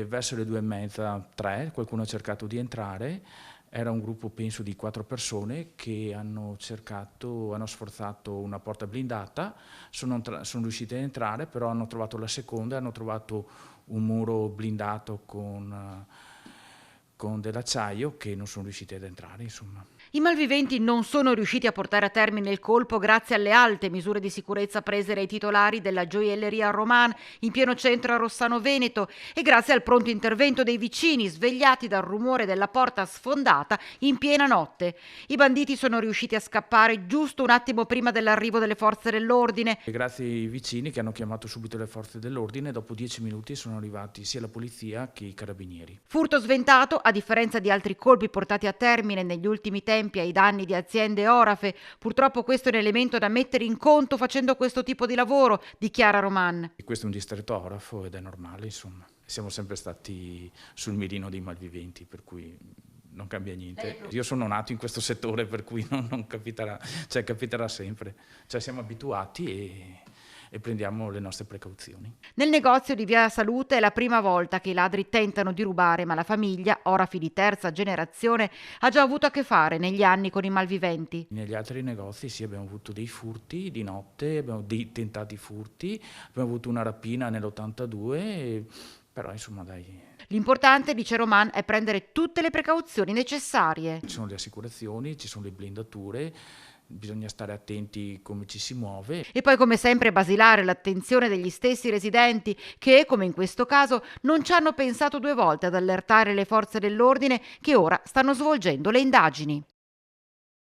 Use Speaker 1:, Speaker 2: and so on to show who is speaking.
Speaker 1: Verso le 2:30, 3, qualcuno ha cercato di entrare. Era un gruppo penso di 4 persone che hanno sforzato una porta blindata, sono riusciti ad entrare, però hanno trovato la seconda, hanno trovato un muro blindato con dell'acciaio che non sono riusciti ad entrare, insomma.
Speaker 2: I malviventi non sono riusciti a portare a termine il colpo grazie alle alte misure di sicurezza prese dai titolari della gioielleria Roman in pieno centro a Rossano Veneto e grazie al pronto intervento dei vicini svegliati dal rumore della porta sfondata in piena notte. I banditi sono riusciti a scappare giusto un attimo prima dell'arrivo delle forze dell'ordine.
Speaker 1: E grazie ai vicini che hanno chiamato subito le forze dell'ordine, dopo 10 minuti sono arrivati sia la polizia che i carabinieri.
Speaker 2: Furto sventato, a differenza di altri colpi portati a termine negli ultimi tempi ai danni di aziende orafe. Purtroppo questo è un elemento da mettere in conto facendo questo tipo di lavoro, dichiara Roman.
Speaker 1: E questo è un distretto orafo ed è normale, insomma. Siamo sempre stati sul mirino dei malviventi, per cui non cambia niente. Io sono nato in questo settore, per cui non capiterà, cioè capiterà sempre. Cioè siamo abituati e prendiamo le nostre precauzioni.
Speaker 2: Nel negozio di Via Salute è la prima volta che i ladri tentano di rubare, ma la famiglia, orafi di terza generazione, ha già avuto a che fare negli anni con i malviventi.
Speaker 1: Negli altri negozi sì, abbiamo avuto dei furti di notte, abbiamo dei tentati furti, abbiamo avuto una rapina nell'82, però insomma dai,
Speaker 2: L'importante, dice Roman, è prendere tutte le precauzioni necessarie.
Speaker 1: ci sono le assicurazioni, ci sono le blindature, bisogna stare attenti come ci si muove.
Speaker 2: E poi, come sempre, basilare l'attenzione degli stessi residenti che, come in questo caso, non ci hanno pensato due volte ad allertare le forze dell'ordine che ora stanno svolgendo le indagini.